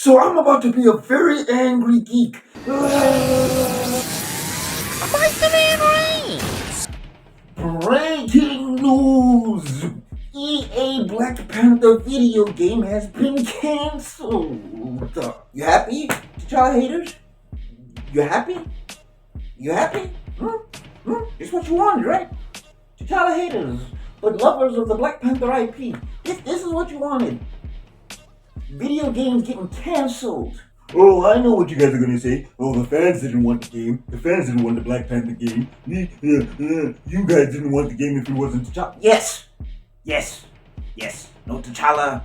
So I'm about to be a very angry geek. Meister and Rants! Breaking news! EA Black Panther video game has been cancelled. You happy, T'Challa haters? You happy? You happy? It's what you wanted, right? T'Challa haters, but lovers of the Black Panther IP. This is what you wanted. Video games getting cancelled. Oh, I know what you guys are gonna say. Oh, the fans didn't want the game. The fans didn't want the Black Panther game. You guys didn't want the game if it wasn't T'Challa. Yes. No T'Challa,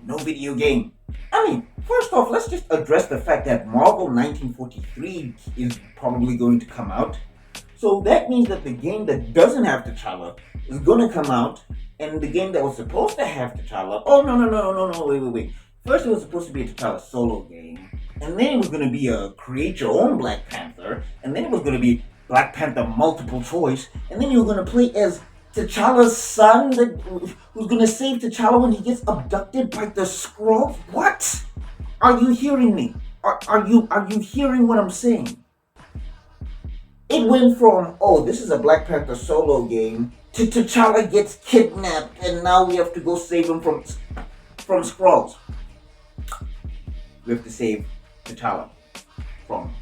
no video game. I mean, first off, let's just address the fact that Marvel 1943 is probably going to come out. So that means that the game that doesn't have T'Challa is gonna come out, and the game that was supposed to have T'Challa. Oh no, wait. First, it was supposed to be a T'Challa solo game, and then it was going to be a create your own Black Panther, and then it was going to be Black Panther multiple choice, and then you were going to play as T'Challa's son who's going to save T'Challa when he gets abducted by the Skrulls. What? Are you hearing me? Are you hearing what I'm saying? It went from, oh, this is a Black Panther solo game, to T'Challa gets kidnapped, and now we have to go save him from Skrulls. We have to save T'Challa from.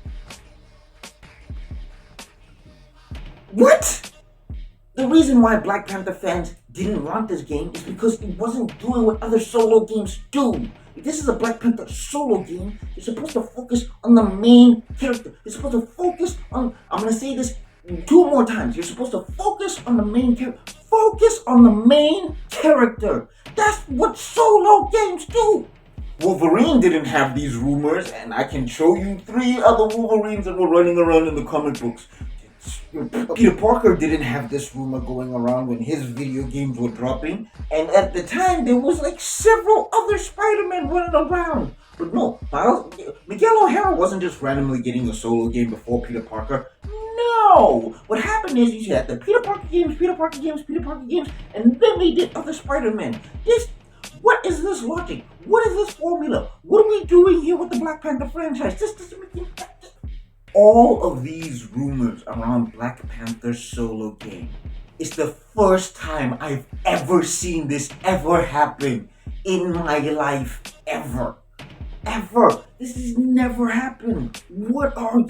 What? The reason why Black Panther fans didn't want this game is because it wasn't doing what other solo games do. If this is a Black Panther solo game, you're supposed to focus on the main character. You're supposed to focus on, I'm going to say this 2 more times. You're supposed to focus on the main character. Focus on the main character. That's what solo games do. Wolverine didn't have these rumors, and I can show you 3 other Wolverines that were running around in the comic books. Peter Parker didn't have this rumor going around when his video games were dropping, and at the time there was like several other Spider-Men running around. But no, Miguel O'Hara wasn't just randomly getting a solo game before Peter Parker. No! What happened is you had the Peter Parker games, and then they did other Spider-Men. What is this logic? What is this formula? What are we doing here with the Black Panther franchise? This doesn't make any sense. All of these rumors around Black Panther's solo game. It's the first time I've ever seen this ever happen in my life. Ever. This has never happened. What are you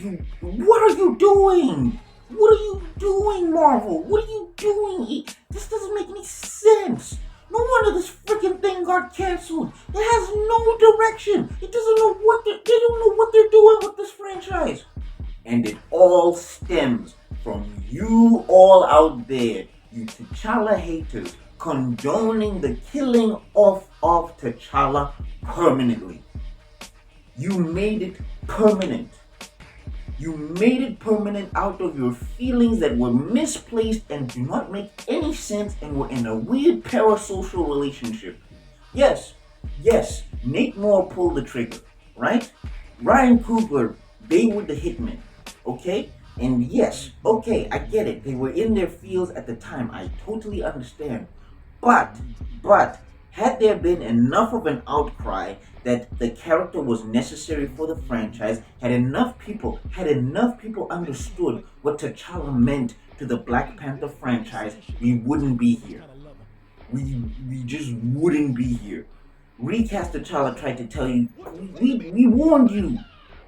doing? What are you doing, Marvel? What are you doing? This doesn't make any sense. No wonder this freaking thing got canceled. It has no direction. It doesn't know they don't know what they're doing with this franchise. And it all stems from you all out there, you T'Challa haters, condoning the killing of T'Challa permanently. You made it permanent. You made it permanent out of your feelings that were misplaced and do not make any sense and were in a weird parasocial relationship. Yes, Nate Moore pulled the trigger, right? Ryan Coogler, they were the hitmen, okay? And yes, okay, I get it. They were in their fields at the time. I totally understand. But, had there been enough of an outcry that the character was necessary for the franchise, had enough people understood what T'Challa meant to the Black Panther franchise, we wouldn't be here. We just wouldn't be here. Recast T'Challa tried to tell you, we warned you.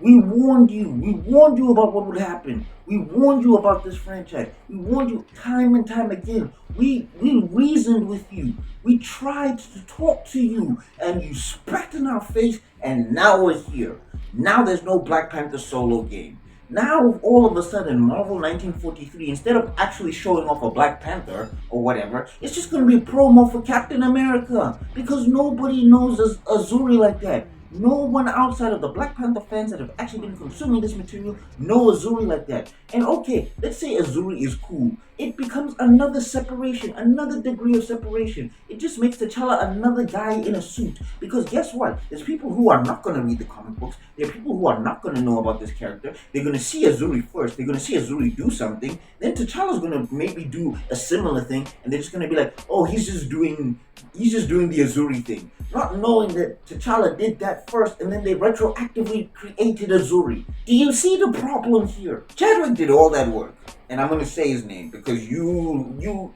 We warned you about what would happen. We warned you about this franchise. We warned you time and time again. We reasoned with you. We tried to talk to you, and you spat in our face, and now we're here. Now there's no Black Panther solo game. Now, all of a sudden, Marvel 1943, instead of actually showing off a Black Panther or whatever, it's just going to be a promo for Captain America. Because nobody knows Azuri like that. No one outside of the Black Panther fans that have actually been consuming this material know Azuri like that. And okay, let's say Azuri is cool. It becomes another separation, another degree of separation. It just makes T'Challa another guy in a suit. Because guess what? There's people who are not going to read the comic books. There are people who are not going to know about this character. They're going to see Azuri first. They're going to see Azuri do something. Then T'Challa's going to maybe do a similar thing. And they're just going to be like, oh, he's just doing the Azuri thing. not knowing that T'Challa did that first and then they retroactively created Azuri. Do you see the problem here? Chadwick did all that work, and I'm gonna say his name because you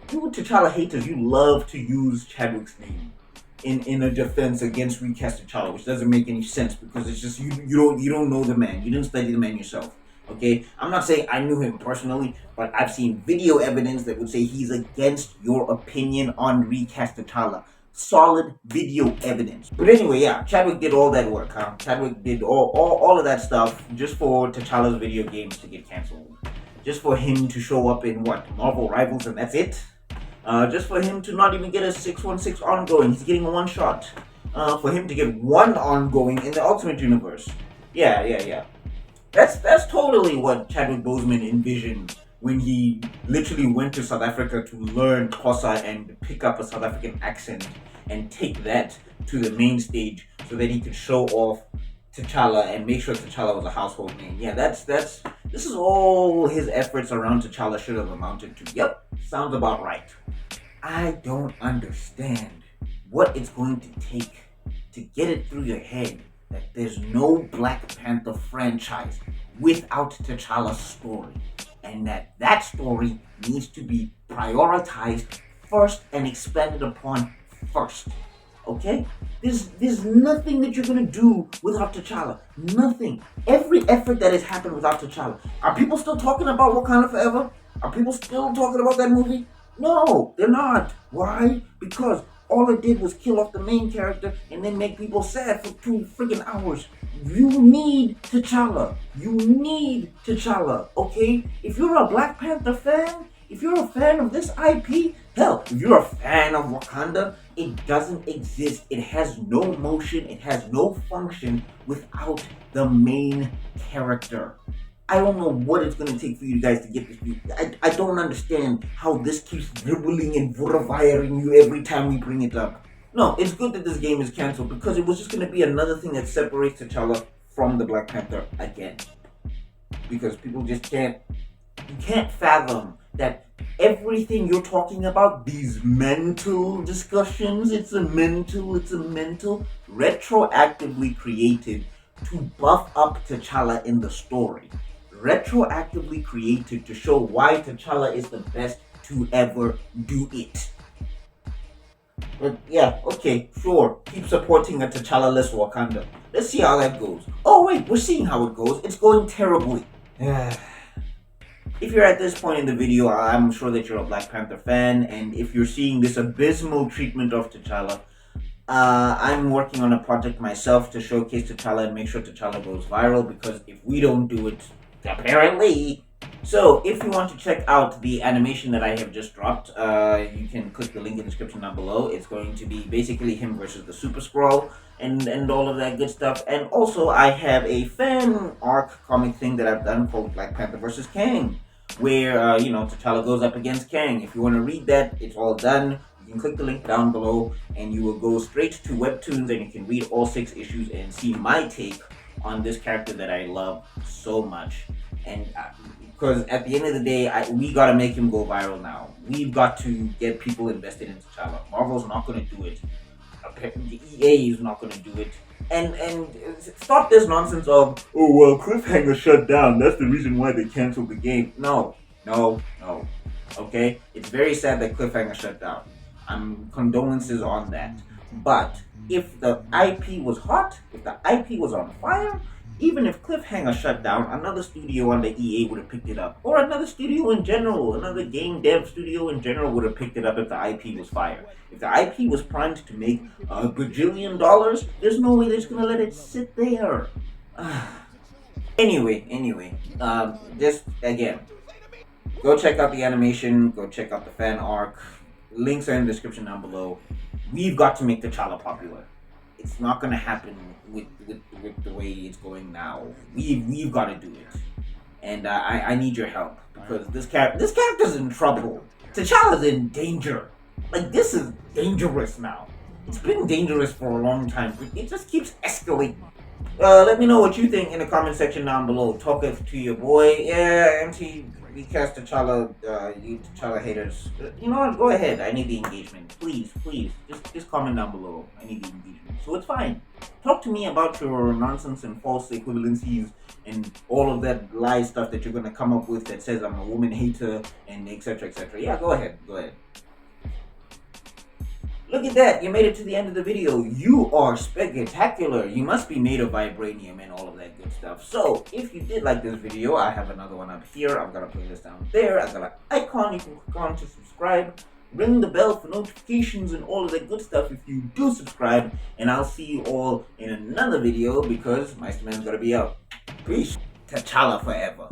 T'Challa haters, you love to use Chadwick's name in a defense against recast T'Challa, which doesn't make any sense because it's just you don't know the man. You didn't study the man yourself. Okay, I'm not saying I knew him personally, but I've seen video evidence that would say he's against your opinion on recast T'Challa. Solid video evidence. But anyway, yeah, Chadwick did all that work, huh? Chadwick did all of that stuff just for T'Challa's video games to get cancelled. Just for him to show up in what? Marvel Rivals and that's it? Just for him to not even get a 616 ongoing. He's getting a one shot. For him to get one ongoing in the Ultimate Universe. Yeah. That's totally what Chadwick Boseman envisioned when he literally went to South Africa to learn Xhosa and pick up a South African accent and take that to the main stage so that he could show off T'Challa and make sure T'Challa was a household name. Yeah, this is all his efforts around T'Challa should have amounted to. Yep, sounds about right. I don't understand what it's going to take to get it through your head that there's no Black Panther franchise without T'Challa's story, and that story needs to be prioritized first and expanded upon first. Okay? There's nothing that you're gonna do without T'Challa. Nothing. Every effort that has happened without T'Challa. Are people still talking about Wakanda Forever? Are people still talking about that movie? No, they're not. Why? Because all it did was kill off the main character and then make people sad for 2 freaking hours. You need T'Challa. You need T'Challa, okay? If you're a Black Panther fan, if you're a fan of this IP, hell, if you're a fan of Wakanda, it doesn't exist. It has no motion, it has no function without the main character. I don't know what it's going to take for you guys to get this. I don't understand how this keeps dribbling and vuraviring you every time we bring it up. No, it's good that this game is cancelled because it was just going to be another thing that separates T'Challa from the Black Panther again. Because people just you can't fathom that everything you're talking about, these mental discussions, it's a mental, retroactively created to buff up T'Challa in the story. Retroactively created to show why T'Challa is the best to ever do it. But yeah, okay, sure. Keep supporting a T'Challa-less Wakanda. Let's see how that goes. Oh wait, we're seeing how it goes. It's going terribly. If you're at this point in the video, I'm sure that you're a Black Panther fan, and if you're seeing this abysmal treatment of T'Challa, I'm working on a project myself to showcase T'Challa and make sure T'Challa goes viral, because if we don't do it, apparently. So, if you want to check out the animation that I have just dropped, you can click the link in the description down below. It's going to be basically him versus the Super Skrull and all of that good stuff. And also, I have a fan arc comic thing that I've done called Black Panther versus Kang, where, T'Challa goes up against Kang. If you want to read that, it's all done. You can click the link down below, and you will go straight to Webtoons, and you can read all 6 issues and see my take on this character that I love so much. And because at the end of the day, we gotta make him go viral now. We've got to get people invested in T'Challa. Marvel's not gonna do it. EA is not gonna do it. And stop this nonsense of, oh well, Cliffhanger shut down, that's the reason why they canceled the game. No. Okay? It's very sad that Cliffhanger shut down. Condolences on that. But if the IP was hot, if the IP was on fire, even if Cliffhanger shut down, another studio under EA would have picked it up. Or another studio in general, another game dev studio in general would have picked it up if the IP was fire. If the IP was primed to make $1 bajillion, there's no way they're just gonna let it sit there. Anyway, just again, go check out the animation, go check out the fan arc. Links are in the description down below. We've got to make T'Challa popular. It's not gonna happen with the way it's going now. We've got to do it, and I need your help because this character's in trouble. T'Challa's in danger. Like, this is dangerous now. It's been dangerous for a long time, but it just keeps escalating. Let me know what you think in the comment section down below. Talk to your boy. Yeah, MT we cast T'Challa, you T'Challa haters. You know what? Go ahead. I need the engagement. Please, please. Just comment down below. I need the engagement. So it's fine. Talk to me about your nonsense and false equivalencies and all of that lie stuff that you're gonna come up with that says I'm a woman hater and etc. etc. Yeah, go ahead. Go ahead. Look at that, you made it to the end of the video. You are spectacular. You must be made of vibranium and all of that good stuff. So, if you did like this video, I have another one up here. I'm gonna put this down there. I've got an icon you can click on to subscribe. Ring the bell for notifications and all of that good stuff if you do subscribe. And I'll see you all in another video because Meisterman's gonna be out. Peace. T'Challa forever.